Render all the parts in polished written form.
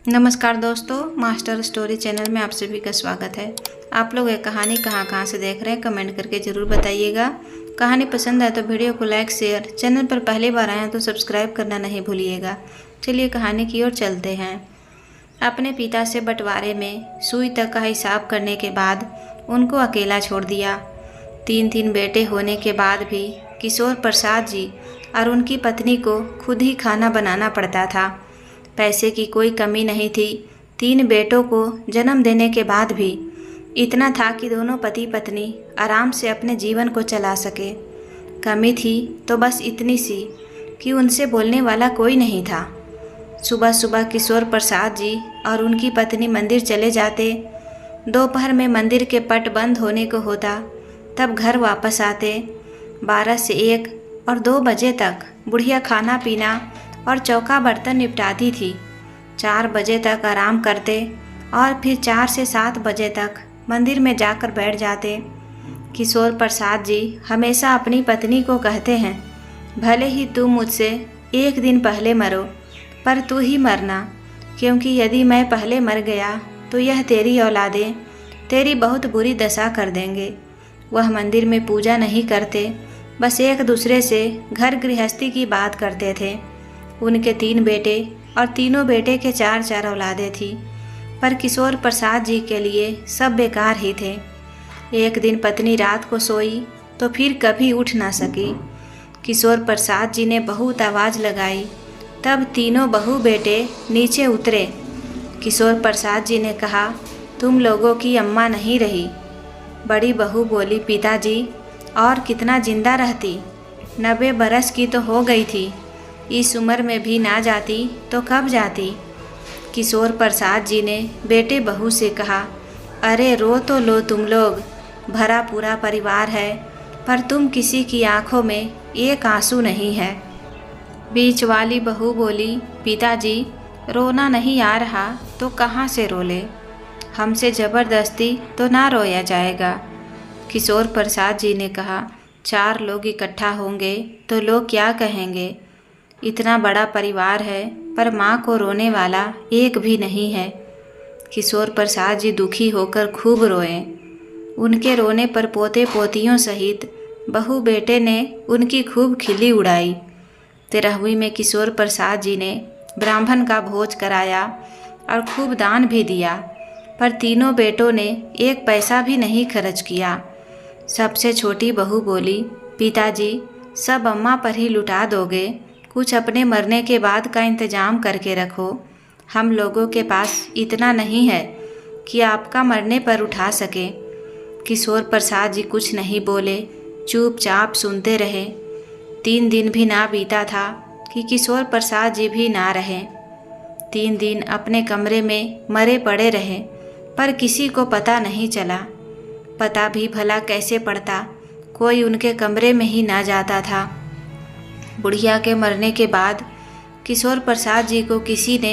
नमस्कार दोस्तों, master story channel में आप सभी का स्वागत है। आप लोग ये कहानी कहाँ से देख रहे हैं कमेंट करके ज़रूर बताइएगा। कहानी पसंद आए तो वीडियो को लाइक शेयर, चैनल पर पहली बार आए हैं तो सब्सक्राइब करना नहीं भूलिएगा। चलिए कहानी की ओर चलते हैं। अपने पिता से बंटवारे में सुई तक का हिसाब करने के बाद उनको अकेला छोड़ दिया। तीन बेटे होने के बाद भी किशोर प्रसाद जी और उनकी पत्नी को खुद ही खाना बनाना पड़ता था। पैसे की कोई कमी नहीं थी। 3 बेटों को जन्म देने के बाद भी इतना था कि दोनों पति पत्नी आराम से अपने जीवन को चला सके। कमी थी तो बस इतनी सी कि उनसे बोलने वाला कोई नहीं था। सुबह सुबह किशोर प्रसाद जी और उनकी पत्नी मंदिर चले जाते। दोपहर में मंदिर के पट बंद होने को होता, तब घर वापस आते। 12 से 1 और 2 बजे तक बुढ़िया खाना पीना और चौका बर्तन निपटाती थी। 4 बजे तक आराम करते और फिर 4 से 7 बजे तक मंदिर में जाकर बैठ जाते। किशोर प्रसाद जी हमेशा अपनी पत्नी को कहते हैं, भले ही तू मुझसे 1 दिन पहले मरो, पर तू ही मरना, क्योंकि यदि मैं पहले मर गया तो यह तेरी औलादें तेरी बहुत बुरी दशा कर देंगे। वह मंदिर में पूजा नहीं करते, बस एक दूसरे से घर गृहस्थी की बात करते थे। उनके 3 बेटे और तीनों बेटे के 4 औलादें थी, पर किशोर प्रसाद जी के लिए सब बेकार ही थे। एक दिन पत्नी रात को सोई तो फिर कभी उठ ना सकी। किशोर प्रसाद जी ने बहुत आवाज़ लगाई, तब तीनों बहू बेटे नीचे उतरे। किशोर प्रसाद जी ने कहा, तुम लोगों की अम्मा नहीं रही। बड़ी बहू बोली, पिताजी और कितना जिंदा रहती, 90 बरस की तो हो गई थी। इस उम्र में भी ना जाती तो कब जाती। किशोर प्रसाद जी ने बेटे बहू से कहा, अरे रो तो लो तुम लोग, भरा पूरा परिवार है, पर तुम किसी की आंखों में एक आंसू नहीं है। बीच वाली बहू बोली, पिताजी रोना नहीं आ रहा तो कहाँ से रो ले, हमसे ज़बरदस्ती तो ना रोया जाएगा। किशोर प्रसाद जी ने कहा, 4 लोग इकट्ठा होंगे तो लोग क्या कहेंगे। इतना बड़ा परिवार है, पर माँ को रोने वाला एक भी नहीं है। किशोर प्रसाद जी दुखी होकर खूब रोए। उनके रोने पर पोते पोतियों सहित बहू बेटे ने उनकी खूब खिल्ली उड़ाई। 13वीं में किशोर प्रसाद जी ने ब्राह्मण का भोज कराया और खूब दान भी दिया, पर तीनों बेटों ने 1 पैसा भी नहीं खर्च किया। सबसे छोटी बहू बोली, पिताजी सब अम्मा पर ही लुटा दोगे, कुछ अपने मरने के बाद का इंतजाम करके रखो। हम लोगों के पास इतना नहीं है कि आपका मरने पर उठा सके। किशोर प्रसाद जी कुछ नहीं बोले, चुपचाप सुनते रहे। 3 दिन भी ना बीता था कि किशोर प्रसाद जी भी ना रहे। 3 दिन अपने कमरे में मरे पड़े रहे, पर किसी को पता नहीं चला। पता भी भला कैसे पड़ता, कोई उनके कमरे में ही ना जाता था। बुढ़िया के मरने के बाद किशोर प्रसाद जी को किसी ने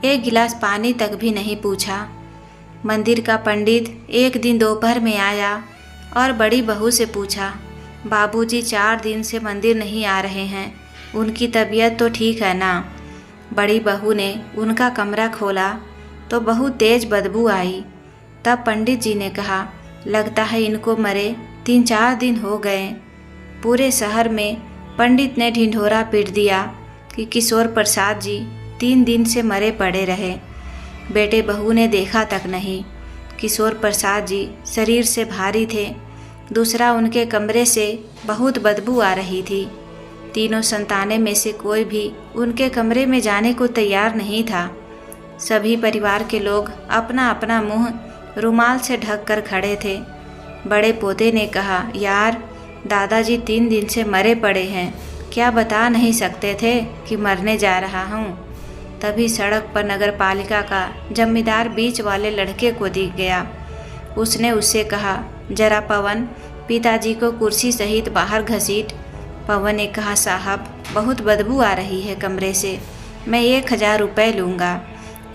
1 गिलास पानी तक भी नहीं पूछा। मंदिर का पंडित एक दिन दोपहर में आया और बड़ी बहू से पूछा, बाबूजी 4 दिन से मंदिर नहीं आ रहे हैं, उनकी तबीयत तो ठीक है ना। बड़ी बहू ने उनका कमरा खोला तो बहुत तेज बदबू आई। तब पंडित जी ने कहा, लगता है इनको मरे 3-4 दिन हो गए। पूरे शहर में पंडित ने ढिंढोरा पीट दिया कि किशोर प्रसाद जी 3 दिन से मरे पड़े रहे। बेटे बहू ने देखा तक नहीं। किशोर प्रसाद जी शरीर से भारी थे, दूसरा उनके कमरे से बहुत बदबू आ रही थी। तीनों संतानें में से कोई भी उनके कमरे में जाने को तैयार नहीं था। सभी परिवार के लोग अपना अपना मुंह रुमाल से ढक कर खड़े थे। बड़े पोते ने कहा, यार दादाजी 3 दिन से मरे पड़े हैं, क्या बता नहीं सकते थे कि मरने जा रहा हूँ। तभी सड़क पर नगर पालिका का जमींदार बीच वाले लड़के को दिख गया। उसने उससे कहा, जरा पवन पिताजी को कुर्सी सहित बाहर घसीट। पवन ने कहा, साहब बहुत बदबू आ रही है कमरे से, मैं 1000 रुपये लूँगा।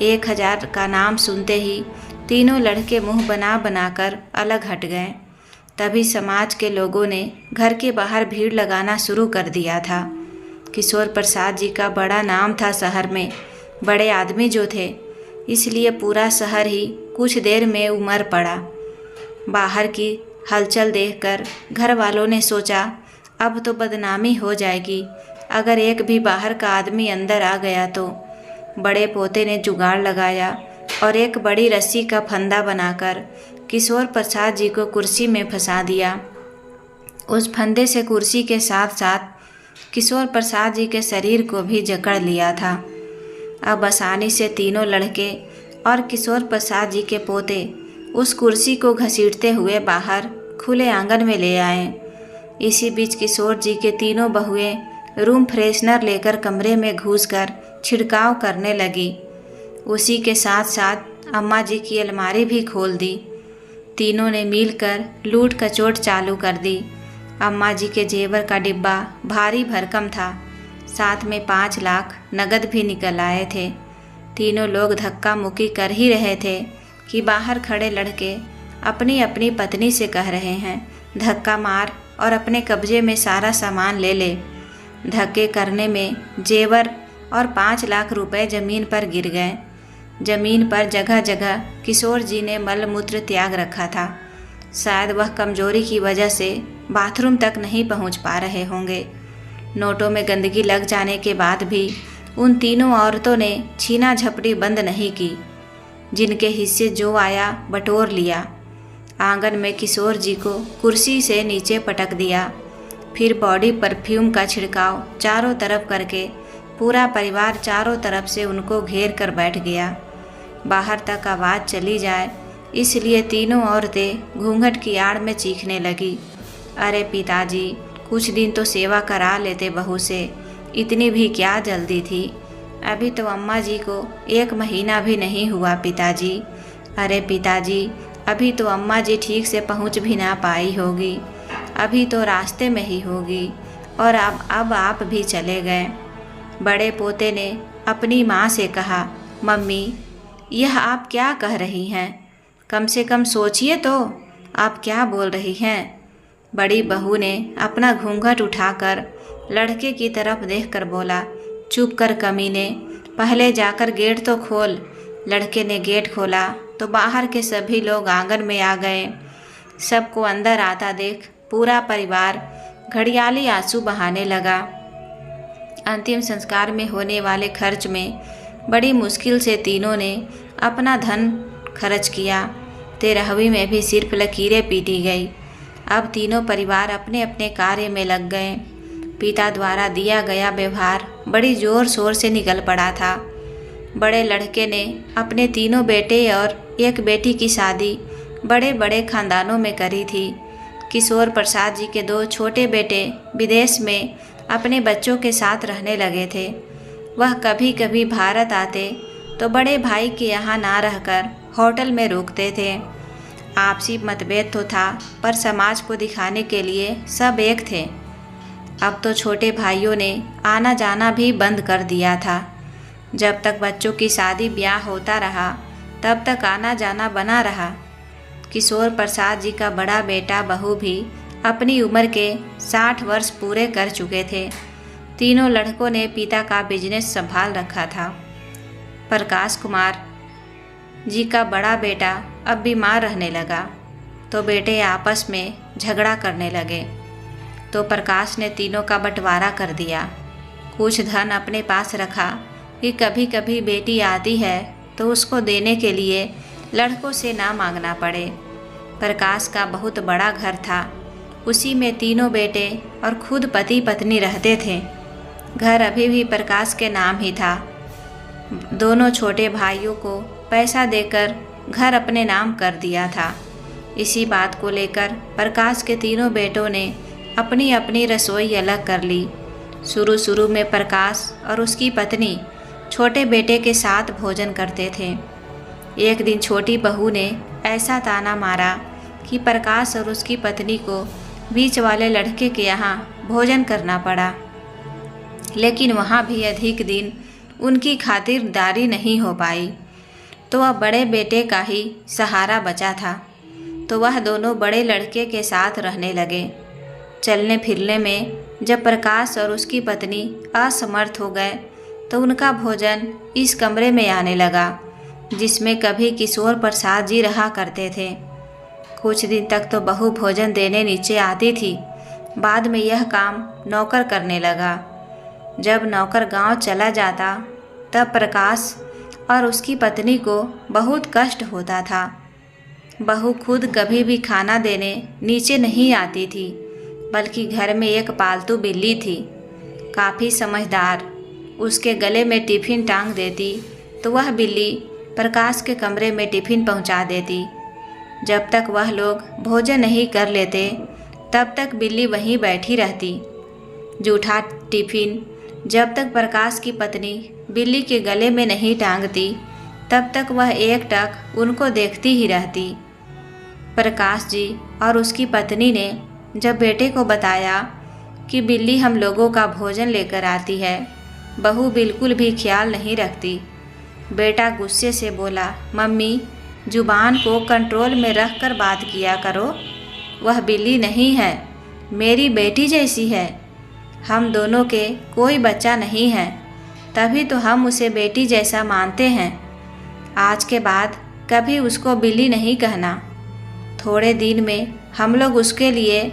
1000 का नाम सुनते ही तीनों लड़के मुँह बना बनाकर अलग हट गए। तभी समाज के लोगों ने घर के बाहर भीड़ लगाना शुरू कर दिया था। किशोर प्रसाद जी का बड़ा नाम था शहर में। बड़े आदमी जो थे इसलिए पूरा शहर ही कुछ देर में उमड़ पड़ा। बाहर की हलचल देखकर घर वालों ने सोचा अब तो बदनामी हो जाएगी, अगर एक भी बाहर का आदमी अंदर आ गया तो। बड़े पोते ने जुगाड़ लगाया और एक बड़ी रस्सी का फंदा बनाकर किशोर प्रसाद जी को कुर्सी में फंसा दिया। उस फंदे से कुर्सी के साथ साथ किशोर प्रसाद जी के शरीर को भी जकड़ लिया था। अब आसानी से तीनों लड़के और किशोर प्रसाद जी के पोते उस कुर्सी को घसीटते हुए बाहर खुले आंगन में ले आए। इसी बीच किशोर जी के तीनों बहुएं रूम फ्रेशनर लेकर कमरे में घुसकर छिड़काव करने लगी। उसी के साथ साथ अम्मा जी की अलमारी भी खोल दी। तीनों ने मिलकर लूट खचोट चालू कर दी। अम्मा जी के जेवर का डिब्बा भारी भरकम था, साथ में 5 लाख नगद भी निकल आए थे। तीनों लोग धक्का मुक्की कर ही रहे थे कि बाहर खड़े लड़के अपनी अपनी पत्नी से कह रहे हैं धक्का मार और अपने कब्जे में सारा सामान ले ले। धक्के करने में जेवर और 5 लाख रुपए ज़मीन पर गिर गए। ज़मीन पर जगह जगह किशोर जी ने मलमूत्र त्याग रखा था। शायद वह कमजोरी की वजह से बाथरूम तक नहीं पहुंच पा रहे होंगे। नोटों में गंदगी लग जाने के बाद भी उन तीनों औरतों ने छीना झपटी बंद नहीं की। जिनके हिस्से जो आया बटोर लिया। आंगन में किशोर जी को कुर्सी से नीचे पटक दिया। फिर बॉडी परफ्यूम का छिड़काव चारों तरफ करके पूरा परिवार चारों तरफ से उनको घेर कर बैठ गया। बाहर तक आवाज़ चली जाए इसलिए तीनों औरतें घूंघट की आड़ में चीखने लगी, अरे पिताजी कुछ दिन तो सेवा करा लेते बहू से, इतनी भी क्या जल्दी थी। अभी तो अम्मा जी को 1 महीना भी नहीं हुआ पिताजी। अरे पिताजी अभी तो अम्मा जी ठीक से पहुंच भी ना पाई होगी, अभी तो रास्ते में ही होगी और अब आप भी चले गए। बड़े पोते ने अपनी माँ से कहा, मम्मी यह आप क्या कह रही हैं, कम से कम सोचिए तो आप क्या बोल रही हैं। बड़ी बहू ने अपना घूंघट उठाकर लड़के की तरफ देखकर बोला, चुप कर कमीने, पहले जाकर गेट तो खोल। लड़के ने गेट खोला तो बाहर के सभी लोग आंगन में आ गए। सबको अंदर आता देख पूरा परिवार घड़ियाली आंसू बहाने लगा। अंतिम संस्कार में होने वाले खर्च में बड़ी मुश्किल से तीनों ने अपना धन खर्च किया। 13वीं में भी सिर्फ लकीरें पीटी गई। अब तीनों परिवार अपने अपने कार्य में लग गए। पिता द्वारा दिया गया व्यवहार बड़ी ज़ोर शोर से निकल पड़ा था। बड़े लड़के ने अपने तीनों बेटे और एक बेटी की शादी बड़े बड़े खानदानों में करी थी। किशोर प्रसाद जी के 2 छोटे बेटे विदेश में अपने बच्चों के साथ रहने लगे थे। वह कभी कभी भारत आते तो बड़े भाई के यहाँ ना रहकर होटल में रुकते थे। आपसी मतभेद तो था पर समाज को दिखाने के लिए सब एक थे। अब तो छोटे भाइयों ने आना जाना भी बंद कर दिया था। जब तक बच्चों की शादी ब्याह होता रहा तब तक आना जाना बना रहा। किशोर प्रसाद जी का बड़ा बेटा बहू भी अपनी उम्र के 60 वर्ष पूरे कर चुके थे। तीनों लड़कों ने पिता का बिजनेस संभाल रखा था। प्रकाश कुमार जी का बड़ा बेटा अब बीमार रहने लगा तो बेटे आपस में झगड़ा करने लगे तो प्रकाश ने तीनों का बंटवारा कर दिया। कुछ धन अपने पास रखा कि कभी कभी बेटी आती है तो उसको देने के लिए लड़कों से ना मांगना पड़े। प्रकाश का बहुत बड़ा घर था, उसी में तीनों बेटे और खुद पति पत्नी रहते थे। घर अभी भी प्रकाश के नाम ही था। दोनों छोटे भाइयों को पैसा देकर घर अपने नाम कर दिया था। इसी बात को लेकर प्रकाश के तीनों बेटों ने अपनी अपनी रसोई अलग कर ली। शुरू में प्रकाश और उसकी पत्नी छोटे बेटे के साथ भोजन करते थे। एक दिन छोटी बहू ने ऐसा ताना मारा कि प्रकाश और उसकी पत्नी को बीच वाले लड़के के यहाँ भोजन करना पड़ा, लेकिन वहाँ भी अधिक दिन उनकी खातिरदारी नहीं हो पाई तो वह बड़े बेटे का ही सहारा बचा था। तो वह दोनों बड़े लड़के के साथ रहने लगे। चलने फिरने में जब प्रकाश और उसकी पत्नी असमर्थ हो गए तो उनका भोजन इस कमरे में आने लगा। जिसमें कभी किशोर प्रसाद जी रहा करते थे। कुछ दिन तक तो बहू भोजन देने नीचे आती थी, बाद में यह काम नौकर करने लगा। जब नौकर गांव चला जाता तब प्रकाश और उसकी पत्नी को बहुत कष्ट होता था। बहू खुद कभी भी खाना देने नीचे नहीं आती थी, बल्कि घर में एक पालतू बिल्ली थी, काफ़ी समझदार। उसके गले में टिफ़िन टांग देती तो वह बिल्ली प्रकाश के कमरे में टिफ़िन पहुंचा देती। जब तक वह लोग भोजन नहीं कर लेते तब तक बिल्ली वहीं बैठी रहती। जूठा टिफ़िन जब तक प्रकाश की पत्नी बिल्ली के गले में नहीं टांगती तब तक वह एकटक उनको देखती ही रहती। प्रकाश जी और उसकी पत्नी ने जब बेटे को बताया कि बिल्ली हम लोगों का भोजन लेकर आती है, बहू बिल्कुल भी ख्याल नहीं रखती। बेटा गुस्से से बोला, मम्मी जुबान को कंट्रोल में रख कर बात किया करो। वह बिल्ली नहीं है, मेरी बेटी जैसी है। हम दोनों के कोई बच्चा नहीं है, तभी तो हम उसे बेटी जैसा मानते हैं। आज के बाद कभी उसको बिल्ली नहीं कहना। थोड़े दिन में हम लोग उसके लिए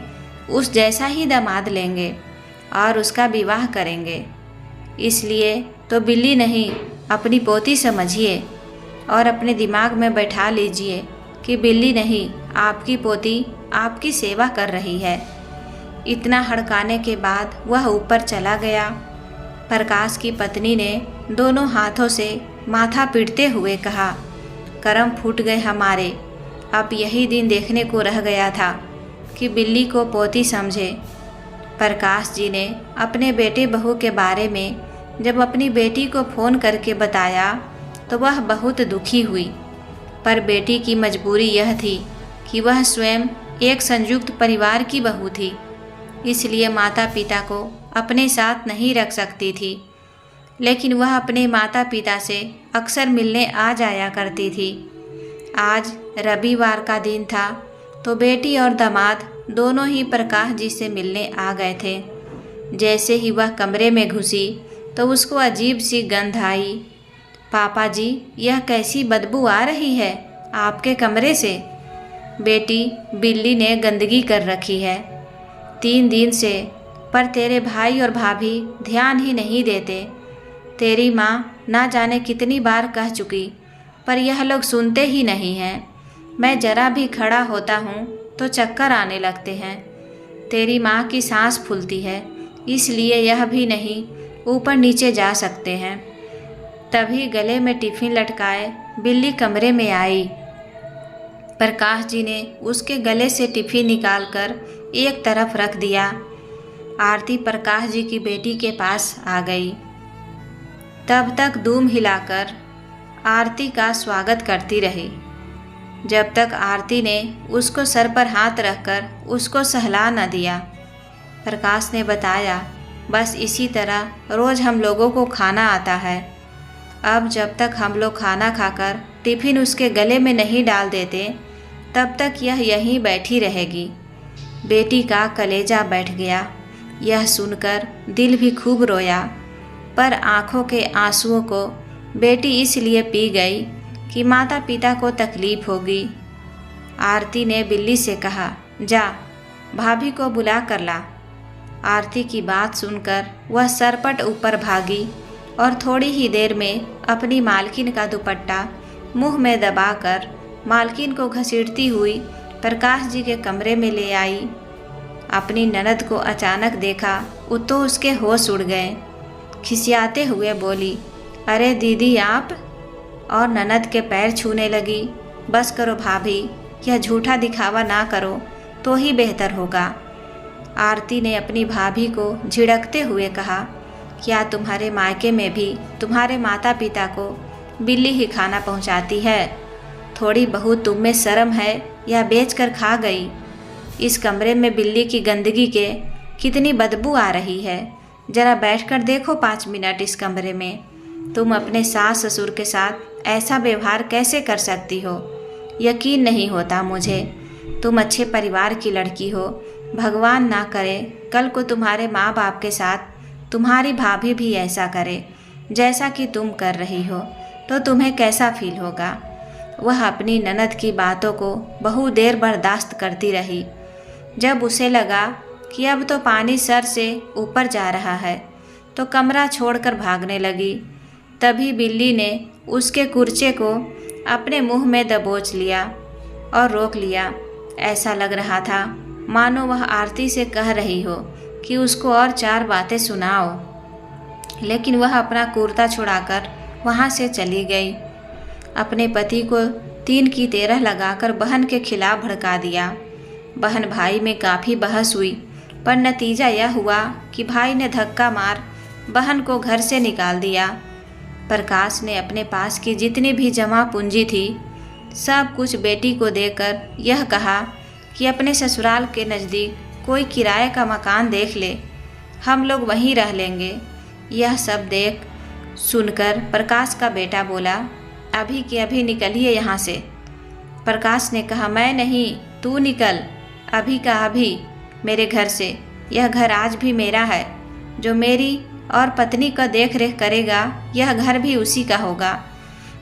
उस जैसा ही दामाद लेंगे और उसका विवाह करेंगे। इसलिए तो बिल्ली नहीं, अपनी पोती समझिए और अपने दिमाग में बैठा लीजिए कि बिल्ली नहीं, आपकी पोती आपकी सेवा कर रही है। इतना हड़काने के बाद वह ऊपर चला गया। प्रकाश की पत्नी ने दोनों हाथों से माथा पीटते हुए कहा, करम फूट गए हमारे। अब यही दिन देखने को रह गया था कि बिल्ली को पोती समझे। प्रकाश जी ने अपने बेटे बहू के बारे में जब अपनी बेटी को फ़ोन करके बताया तो वह बहुत दुखी हुई, पर बेटी की मजबूरी यह थी कि वह स्वयं एक संयुक्त परिवार की बहू थी, इसलिए माता पिता को अपने साथ नहीं रख सकती थी। लेकिन वह अपने माता पिता से अक्सर मिलने आ जाया करती थी। आज रविवार का दिन था तो बेटी और दामाद दोनों ही प्रकाश जी से मिलने आ गए थे। जैसे ही वह कमरे में घुसी तो उसको अजीब सी गंध आई। पापा जी, यह कैसी बदबू आ रही है आपके कमरे से? बेटी, बिल्ली ने गंदगी कर रखी है 3 दिन से, पर तेरे भाई और भाभी ध्यान ही नहीं देते। तेरी माँ ना जाने कितनी बार कह चुकी, पर यह लोग सुनते ही नहीं हैं। मैं जरा भी खड़ा होता हूँ तो चक्कर आने लगते हैं। तेरी माँ की सांस फूलती है, इसलिए यह भी नहीं ऊपर नीचे जा सकते हैं। तभी गले में टिफ़िन लटकाए बिल्ली कमरे में आई। प्रकाश जी ने उसके गले से टिफ़िन निकालकर एक तरफ रख दिया। आरती प्रकाश जी की बेटी के पास आ गई। तब तक धूम हिलाकर आरती का स्वागत करती रही, जब तक आरती ने उसको सर पर हाथ रखकर उसको सहला न दिया। प्रकाश ने बताया, बस इसी तरह रोज़ हम लोगों को खाना आता है। अब जब तक हम लोग खाना खाकर टिफ़िन उसके गले में नहीं डाल देते तब तक यह यहीं बैठी रहेगी। बेटी का कलेजा बैठ गया। यह सुनकर दिल भी खूब रोया, पर आँखों के आंसुओं को बेटी इसलिए पी गई कि माता पिता को तकलीफ़ होगी। आरती ने बिल्ली से कहा, जा भाभी को बुला कर ला। आरती की बात सुनकर वह सरपट ऊपर भागी और थोड़ी ही देर में अपनी मालकिन का दुपट्टा मुंह में दबाकर मालकिन को घसीटती हुई प्रकाश जी के कमरे में ले आई। अपनी ननद को अचानक देखा तो उसके होश उड़ गए। खिसियाते हुए बोली, अरे दीदी आप? और ननद के पैर छूने लगी। बस करो भाभी, यह झूठा दिखावा ना करो तो ही बेहतर होगा। आरती ने अपनी भाभी को झिड़कते हुए कहा, क्या तुम्हारे मायके में भी तुम्हारे माता पिता को बिल्ली ही खाना पहुंचाती है? थोड़ी बहुत तुम में शर्म है या बेच कर खा गई? इस कमरे में बिल्ली की गंदगी के कितनी बदबू आ रही है। ज़रा बैठकर देखो 5 मिनट इस कमरे में। तुम अपने सास ससुर के साथ ऐसा व्यवहार कैसे कर सकती हो? यकीन नहीं होता मुझे। तुम अच्छे परिवार की लड़की हो। भगवान ना करे कल को तुम्हारे माँ बाप के साथ तुम्हारी भाभी भी ऐसा करे जैसा कि तुम कर रही हो, तो तुम्हें कैसा फील होगा। वह अपनी ननद की बातों को बहुत देर बर्दाश्त करती रही। जब उसे लगा कि अब तो पानी सर से ऊपर जा रहा है तो कमरा छोड़कर भागने लगी। तभी बिल्ली ने उसके कुर्चे को अपने मुंह में दबोच लिया और रोक लिया। ऐसा लग रहा था मानो वह आरती से कह रही हो कि उसको और 4 बातें सुनाओ, लेकिन वह अपना कुर्ता छुड़ाकर वहाँ से चली गई। अपने पति को 3 की 13 लगाकर बहन के खिलाफ भड़का दिया। बहन भाई में काफ़ी बहस हुई, पर नतीजा यह हुआ कि भाई ने धक्का मार बहन को घर से निकाल दिया। प्रकाश ने अपने पास की जितनी भी जमा पूंजी थी सब कुछ बेटी को देकर यह कहा कि अपने ससुराल के नज़दीक कोई किराए का मकान देख ले, हम लोग वहीं रह लेंगे। यह सब देख सुनकर प्रकाश का बेटा बोला, अभी के अभी निकलिए यहाँ से। प्रकाश ने कहा, मैं नहीं, तू निकल, अभी का अभी मेरे घर से। यह घर आज भी मेरा है। जो मेरी और पत्नी का देख रेख करेगा यह घर भी उसी का होगा।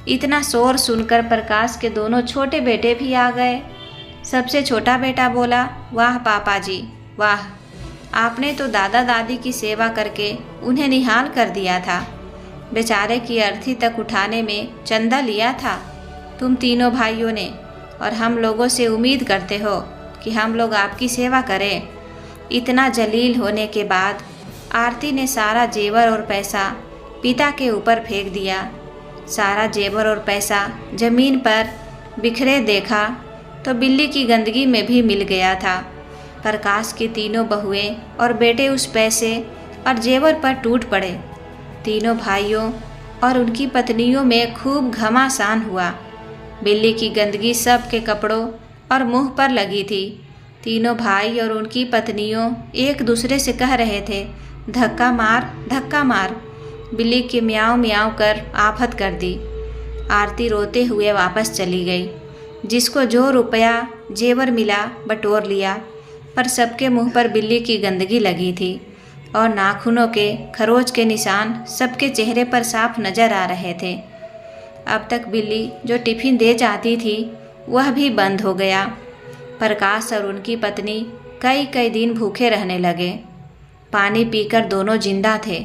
इतना शोर सुनकर प्रकाश के दोनों छोटे बेटे भी आ गए। सबसे छोटा बेटा बोला, वाह पापा जी वाह, आपने तो दादा दादी की सेवा करके उन्हें निहाल कर दिया था। बेचारे की अर्थी तक उठाने में चंदा लिया था तुम तीनों भाइयों ने, और हम लोगों से उम्मीद करते हो कि हम लोग आपकी सेवा करें। इतना जलील होने के बाद आरती ने सारा जेवर और पैसा पिता के ऊपर फेंक दिया। सारा जेवर और पैसा जमीन पर बिखरे देखा तो बिल्ली की गंदगी में भी मिल गया था। प्रकाश की तीनों बहुएं और बेटे उस पैसे और जेवर पर टूट पड़े। तीनों भाइयों और उनकी पत्नियों में खूब घमासान हुआ। बिल्ली की गंदगी सब के कपड़ों और मुंह पर लगी थी। तीनों भाई और उनकी पत्नियों एक दूसरे से कह रहे थे, धक्का मार धक्का मार। बिल्ली के म्याऊं म्याऊं कर आफत कर दी। आरती रोते हुए वापस चली गई। जिसको जो रुपया जेवर मिला बटोर लिया, पर सबके मुंह पर बिल्ली की गंदगी लगी थी और नाखूनों के खरोच के निशान सबके चेहरे पर साफ नजर आ रहे थे। अब तक बिल्ली जो टिफिन दे जाती थी वह भी बंद हो गया। प्रकाश और उनकी पत्नी कई कई दिन भूखे रहने लगे। पानी पीकर दोनों जिंदा थे।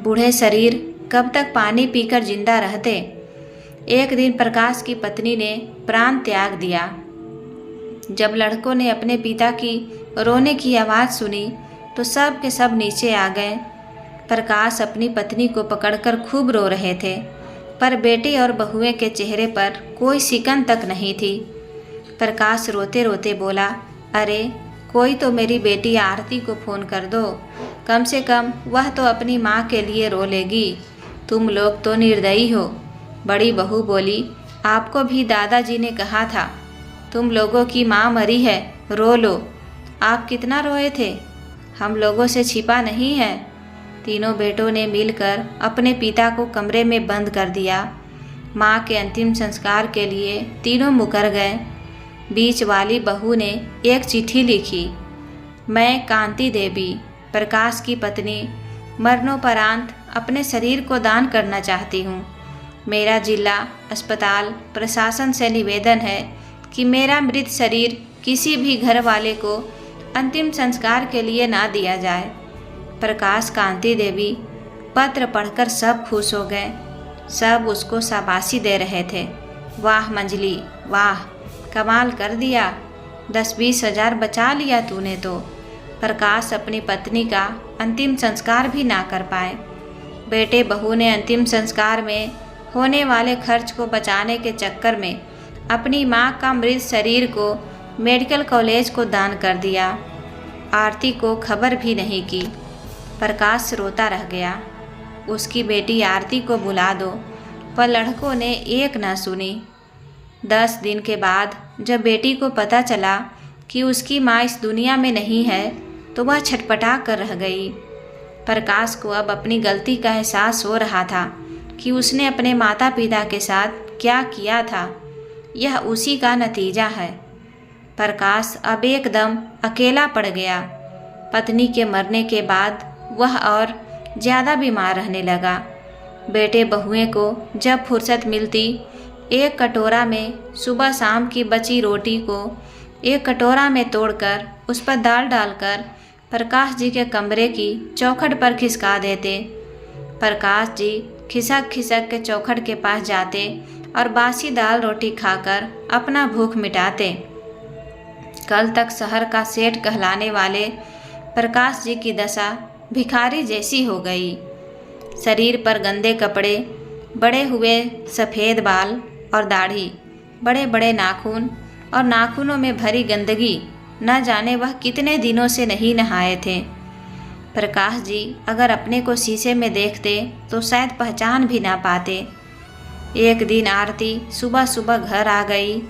बूढ़े शरीर कब तक पानी पीकर जिंदा रहते। एक दिन प्रकाश की पत्नी ने प्राण त्याग दिया। जब लड़कों ने अपने पिता की रोने की आवाज़ सुनी तो सब के सब नीचे आ गए। प्रकाश अपनी पत्नी को पकड़कर खूब रो रहे थे, पर बेटे और बहुएं के चेहरे पर कोई सिकन तक नहीं थी। प्रकाश रोते रोते बोला, अरे कोई तो मेरी बेटी आरती को फ़ोन कर दो, कम से कम वह तो अपनी माँ के लिए रो लेगी। तुम लोग तो निर्दयी हो। बड़ी बहू बोली, आपको भी दादाजी ने कहा था तुम लोगों की माँ मरी है, रो लो। आप कितना रोए थे, हम लोगों से छिपा नहीं है। तीनों बेटों ने मिलकर अपने पिता को कमरे में बंद कर दिया। माँ के अंतिम संस्कार के लिए तीनों मुकर गए। बीच वाली बहू ने एक चिट्ठी लिखी, मैं कांति देवी, प्रकाश की पत्नी, मरणोपरांत अपने शरीर को दान करना चाहती हूँ। मेरा जिला अस्पताल प्रशासन से निवेदन है कि मेरा मृत शरीर किसी भी घर वाले को अंतिम संस्कार के लिए ना दिया जाए। प्रकाश कांति देवी पत्र पढ़कर सब खुश हो गए। सब उसको शाबाशी दे रहे थे, वाह मंजली वाह, कमाल कर दिया, 10-20 हज़ार बचा लिया तूने तो। प्रकाश अपनी पत्नी का अंतिम संस्कार भी ना कर पाए। बेटे बहू ने अंतिम संस्कार में होने वाले खर्च को बचाने के चक्कर में अपनी माँ का मृत शरीर को मेडिकल कॉलेज को दान कर दिया। आरती को खबर भी नहीं की। प्रकाश रोता रह गया। उसकी बेटी आरती को बुला दो, पर लड़कों ने एक न सुनी। 10 दिन के बाद जब बेटी को पता चला कि उसकी माँ इस दुनिया में नहीं है तो वह छटपटा कर रह गई। प्रकाश को अब अपनी गलती का एहसास हो रहा था कि उसने अपने माता पिता के साथ क्या किया था। यह उसी का नतीजा है। प्रकाश अब एकदम अकेला पड़ गया। पत्नी के मरने के बाद वह और ज़्यादा बीमार रहने लगा। बेटे बहुएं को जब फुर्सत मिलती एक कटोरा में सुबह शाम की बची रोटी को एक कटोरा में तोड़कर उस पर दाल डालकर प्रकाश जी के कमरे की चौखट पर खिसका देते। प्रकाश जी खिसक खिसक के चौखट के पास जाते और बासी दाल रोटी खाकर अपना भूख मिटाते। कल तक शहर का सेठ कहलाने वाले प्रकाश जी की दशा भिखारी जैसी हो गई। शरीर पर गंदे कपड़े, बड़े हुए सफ़ेद बाल और दाढ़ी, बड़े बड़े नाखून और नाखूनों में भरी गंदगी, न जाने वह कितने दिनों से नहीं नहाए थे। प्रकाश जी अगर अपने को शीशे में देखते तो शायद पहचान भी ना पाते। एक दिन आरती सुबह सुबह घर आ गई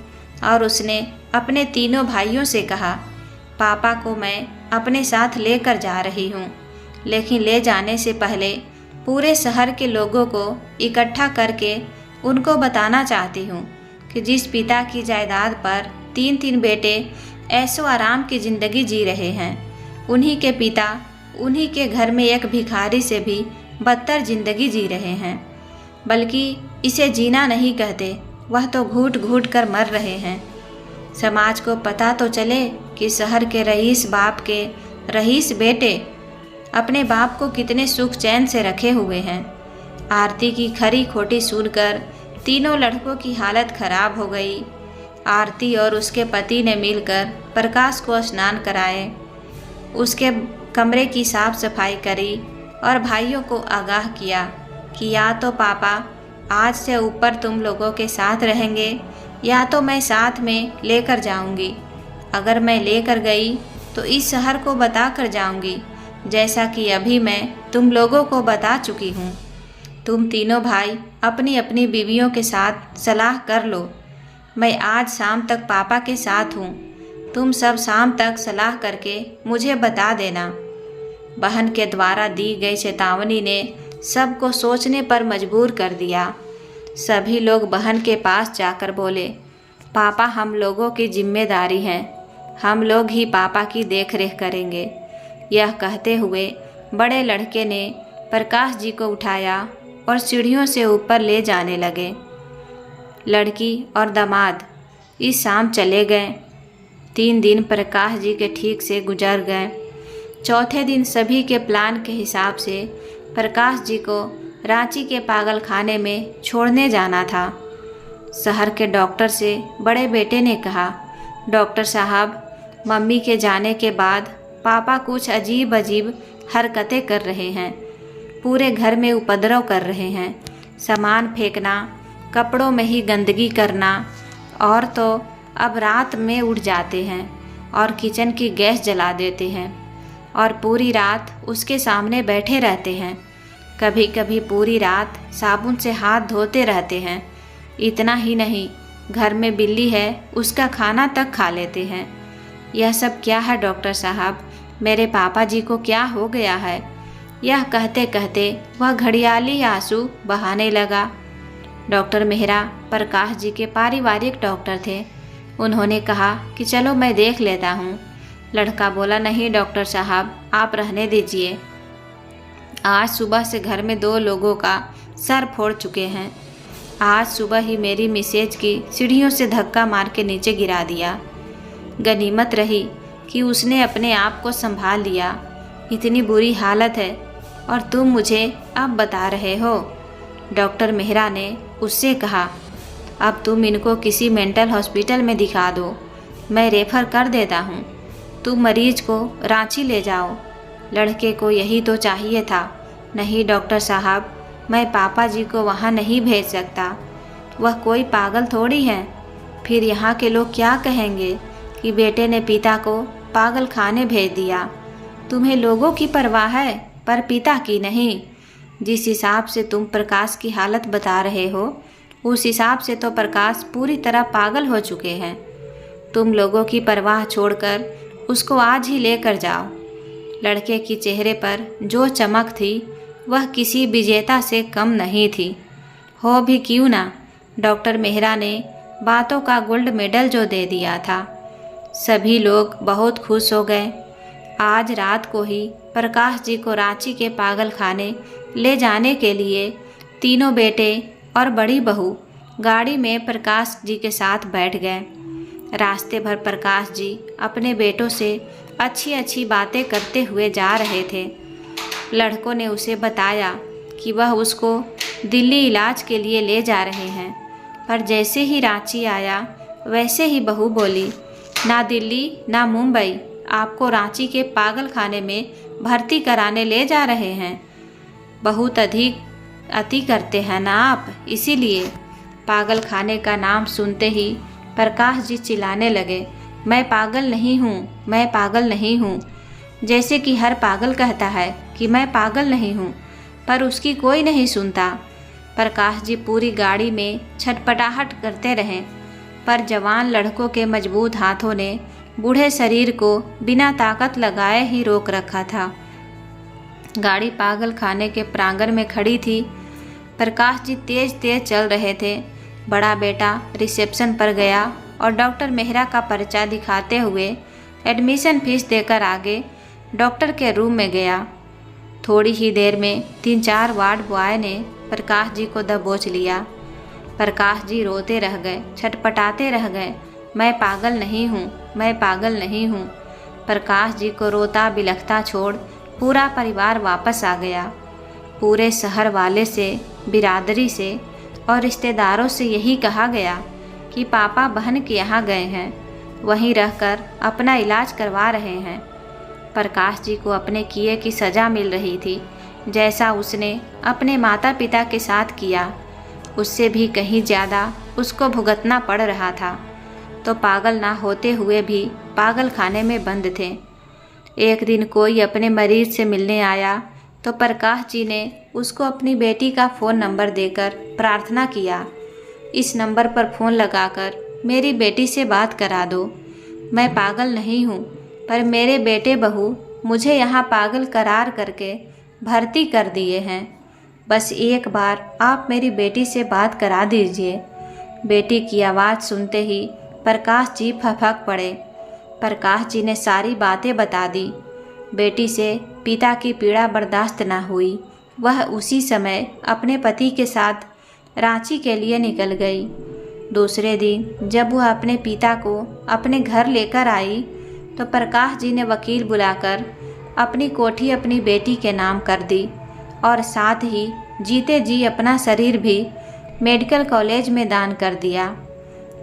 और उसने अपने तीनों भाइयों से कहा, पापा को मैं अपने साथ लेकर जा रही हूँ, लेकिन ले जाने से पहले पूरे शहर के लोगों को इकट्ठा करके उनको बताना चाहती हूँ कि जिस पिता की जायदाद पर 3-3 बेटे ऐशो आराम की ज़िंदगी जी रहे हैं, उन्हीं के पिता उन्हीं के घर में एक भिखारी से भी बदतर ज़िंदगी जी रहे हैं। बल्कि इसे जीना नहीं कहते, वह तो घूट घूट कर मर रहे हैं। समाज को पता तो चले कि शहर के रईस बाप के रईस बेटे अपने बाप को कितने सुख चैन से रखे हुए हैं। आरती की खरी खोटी सुनकर तीनों लड़कों की हालत खराब हो गई। आरती और उसके पति ने मिलकर प्रकाश को स्नान कराए, उसके कमरे की साफ सफाई करी और भाइयों को आगाह किया कि या तो पापा आज से ऊपर तुम लोगों के साथ रहेंगे या तो मैं साथ में लेकर जाऊंगी। अगर मैं लेकर गई तो इस शहर को बता कर जाऊंगी, जैसा कि अभी मैं तुम लोगों को बता चुकी हूँ। तुम तीनों भाई अपनी अपनी बीवियों के साथ सलाह कर लो। मैं आज शाम तक पापा के साथ हूँ, तुम सब शाम तक सलाह करके मुझे बता देना। बहन के द्वारा दी गई चेतावनी ने सबको सोचने पर मजबूर कर दिया। सभी लोग बहन के पास जाकर बोले, पापा हम लोगों की जिम्मेदारी है, हम लोग ही पापा की देखरेख करेंगे। यह कहते हुए बड़े लड़के ने प्रकाश जी को उठाया और सीढ़ियों से ऊपर ले जाने लगे। लड़की और दामाद इस शाम चले गए। 3 दिन प्रकाश जी के ठीक से गुजर गए। चौथे दिन सभी के प्लान के हिसाब से प्रकाश जी को रांची के पागल खाने में छोड़ने जाना था। शहर के डॉक्टर से बड़े बेटे ने कहा, डॉक्टर साहब, मम्मी के जाने के बाद पापा कुछ अजीब अजीब हरकतें कर रहे हैं, पूरे घर में उपद्रव कर रहे हैं, सामान फेंकना, कपड़ों में ही गंदगी करना, और तो अब रात में उठ जाते हैं और किचन की गैस जला देते हैं और पूरी रात उसके सामने बैठे रहते हैं। कभी कभी पूरी रात साबुन से हाथ धोते रहते हैं। इतना ही नहीं, घर में बिल्ली है उसका खाना तक खा लेते हैं। यह सब क्या है डॉक्टर साहब, मेरे पापा जी को क्या हो गया है? यह कहते कहते वह घड़ियाली आंसू बहाने लगा। डॉक्टर मेहरा प्रकाश जी के पारिवारिक डॉक्टर थे। उन्होंने कहा कि चलो मैं देख लेता हूँ। लड़का बोला, नहीं डॉक्टर साहब, आप रहने दीजिए। आज सुबह से घर में 2 लोगों का सर फोड़ चुके हैं। आज सुबह ही मेरी मिसेज की सीढ़ियों से धक्का मार के नीचे गिरा दिया। गनीमत रही कि उसने अपने आप को संभाल लिया। इतनी बुरी हालत है और तुम मुझे अब बता रहे हो? डॉक्टर मेहरा ने उससे कहा, अब तुम इनको किसी मेंटल हॉस्पिटल में दिखा दो, मैं रेफ़र कर देता हूँ। तुम मरीज को रांची ले जाओ। लड़के को यही तो चाहिए था। नहीं डॉक्टर साहब, मैं पापा जी को वहाँ नहीं भेज सकता, वह कोई पागल थोड़ी है। फिर यहाँ के लोग क्या कहेंगे कि बेटे ने पिता को पागल खाने भेज दिया। तुम्हें लोगों की परवाह है पर पिता की नहीं। जिस हिसाब से तुम प्रकाश की हालत बता रहे हो, उस हिसाब से तो प्रकाश पूरी तरह पागल हो चुके हैं। तुम लोगों की परवाह छोड़कर उसको आज ही लेकर जाओ। लड़के के चेहरे पर जो चमक थी वह किसी विजेता से कम नहीं थी। हो भी क्यों ना, डॉक्टर मेहरा ने बातों का गोल्ड मेडल जो दे दिया था। सभी लोग बहुत खुश हो गए। आज रात को ही प्रकाश जी को रांची के पागल खाने ले जाने के लिए तीनों बेटे और बड़ी बहू गाड़ी में प्रकाश जी के साथ बैठ गए। रास्ते भर प्रकाश जी अपने बेटों से अच्छी अच्छी बातें करते हुए जा रहे थे। लड़कों ने उसे बताया कि वह उसको दिल्ली इलाज के लिए ले जा रहे हैं, पर जैसे ही रांची आया वैसे ही बहू बोली, ना दिल्ली ना मुंबई, आपको रांची के पागल खाने में भर्ती कराने ले जा रहे हैं। बहुत अधिक अति करते हैं ना आप, इसीलिए। पागल खाने का नाम सुनते ही प्रकाश जी चिल्लाने लगे, मैं पागल नहीं हूँ, मैं पागल नहीं हूँ। जैसे कि हर पागल कहता है कि मैं पागल नहीं हूँ, पर उसकी कोई नहीं सुनता। प्रकाश जी पूरी गाड़ी में छटपटाहट करते रहे, पर जवान लड़कों के मजबूत हाथों ने बूढ़े शरीर को बिना ताकत लगाए ही रोक रखा था। गाड़ी पागल खाने के प्रांगण में खड़ी थी। प्रकाश जी तेज तेज चल रहे थे। बड़ा बेटा रिसेप्शन पर गया और डॉक्टर मेहरा का पर्चा दिखाते हुए एडमिशन फीस देकर आगे डॉक्टर के रूम में गया। थोड़ी ही देर में 3-4 वार्ड बॉय ने प्रकाश जी को दबोच लिया। प्रकाश जी रोते रह गए, छटपटाते रह गए, मैं पागल नहीं हूँ, मैं पागल नहीं हूँ। प्रकाश जी को रोता बिलखता छोड़ पूरा परिवार वापस आ गया। पूरे शहर वाले से, बिरादरी से और रिश्तेदारों से यही कहा गया कि पापा बहन के यहाँ गए हैं, वहीं रहकर अपना इलाज करवा रहे हैं। प्रकाश जी को अपने किए की सज़ा मिल रही थी, जैसा उसने अपने माता पिता के साथ किया उससे भी कहीं ज़्यादा उसको भुगतना पड़ रहा था। तो पागल ना होते हुए भी पागल खाने में बंद थे। एक दिन कोई अपने मरीज से मिलने आया तो प्रकाश जी ने उसको अपनी बेटी का फ़ोन नंबर देकर प्रार्थना किया, इस नंबर पर फ़ोन लगाकर मेरी बेटी से बात करा दो। मैं पागल नहीं हूँ, पर मेरे बेटे बहू मुझे यहाँ पागल करार करके भर्ती कर दिए हैं। बस एक बार आप मेरी बेटी से बात करा दीजिए। बेटी की आवाज़ सुनते ही प्रकाश जी फपक पड़े। प्रकाश जी ने सारी बातें बता दी। बेटी से पिता की पीड़ा बर्दाश्त न हुई। वह उसी समय अपने पति के साथ रांची के लिए निकल गई। दूसरे दिन जब वह अपने पिता को अपने घर लेकर आई तो प्रकाश जी ने वकील बुलाकर अपनी कोठी अपनी बेटी के नाम कर दी और साथ ही जीते जी अपना शरीर भी मेडिकल कॉलेज में दान कर दिया।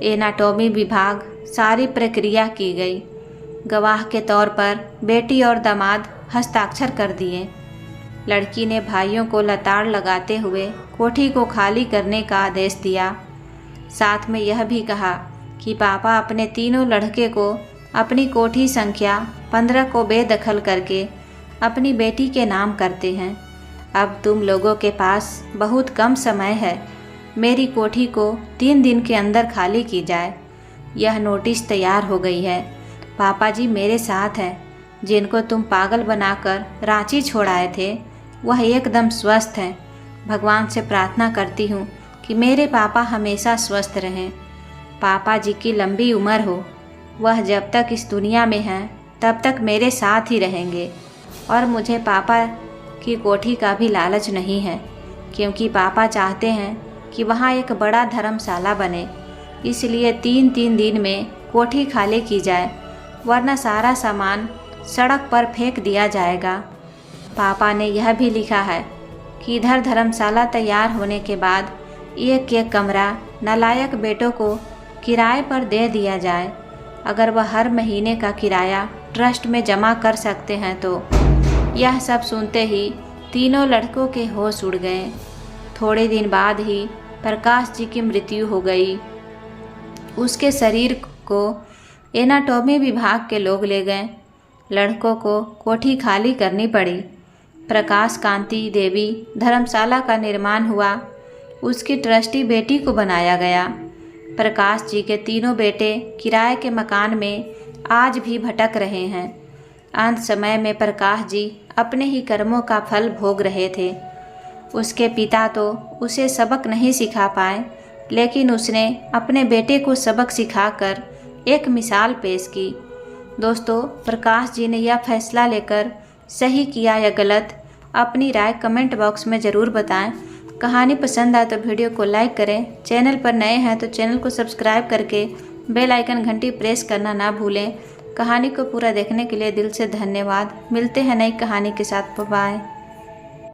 एनाटॉमी विभाग सारी प्रक्रिया की गई। गवाह के तौर पर बेटी और दामाद हस्ताक्षर कर दिए। लड़की ने भाइयों को लताड़ लगाते हुए कोठी को खाली करने का आदेश दिया। साथ में यह भी कहा कि पापा अपने तीनों लड़के को अपनी कोठी संख्या 15 को बेदखल करके अपनी बेटी के नाम करते हैं। अब तुम लोगों के पास बहुत कम समय है, मेरी कोठी को 3 दिन के अंदर खाली की जाए। यह नोटिस तैयार हो गई है। पापा जी मेरे साथ हैं। जिनको तुम पागल बनाकर रांची छोड़ाए थे वह एकदम स्वस्थ हैं। भगवान से प्रार्थना करती हूँ कि मेरे पापा हमेशा स्वस्थ रहें। पापा जी की लंबी उम्र हो। वह जब तक इस दुनिया में हैं तब तक मेरे साथ ही रहेंगे। और मुझे पापा की कोठी का भी लालच नहीं है, क्योंकि पापा चाहते हैं कि वहाँ एक बड़ा धर्मशाला बने। इसलिए 3-3 दिन में कोठी खाली की जाए, वरना सारा सामान सड़क पर फेंक दिया जाएगा। पापा ने यह भी लिखा है कि इधर धर्मशाला तैयार होने के बाद एक कमरा नालायक बेटों को किराए पर दे दिया जाए। अगर वह हर महीने का किराया ट्रस्ट में जमा कर सकते हैं तो। यह सब सुनते ही तीनों लड़कों के होश उड़ गए। थोड़े दिन बाद ही प्रकाश जी की मृत्यु हो गई। उसके शरीर को एनाटॉमी विभाग के लोग ले गए। लड़कों को कोठी खाली करनी पड़ी। प्रकाश कांति देवी धर्मशाला का निर्माण हुआ। उसकी ट्रस्टी बेटी को बनाया गया। प्रकाश जी के तीनों बेटे किराए के मकान में आज भी भटक रहे हैं। अंत समय में प्रकाश जी अपने ही कर्मों का फल भोग रहे थे। उसके पिता तो उसे सबक नहीं सिखा पाए, लेकिन उसने अपने बेटे को सबक सिखाकर एक मिसाल पेश की। दोस्तों, प्रकाश जी ने यह फैसला लेकर सही किया या गलत, अपनी राय कमेंट बॉक्स में ज़रूर बताएं कहानी पसंद आए तो वीडियो को लाइक करें। चैनल पर नए हैं तो चैनल को सब्सक्राइब करके बेल आइकन घंटी प्रेस करना ना भूलें। कहानी को पूरा देखने के लिए दिल से धन्यवाद। मिलते हैं नई कहानी के साथ। Bye bye.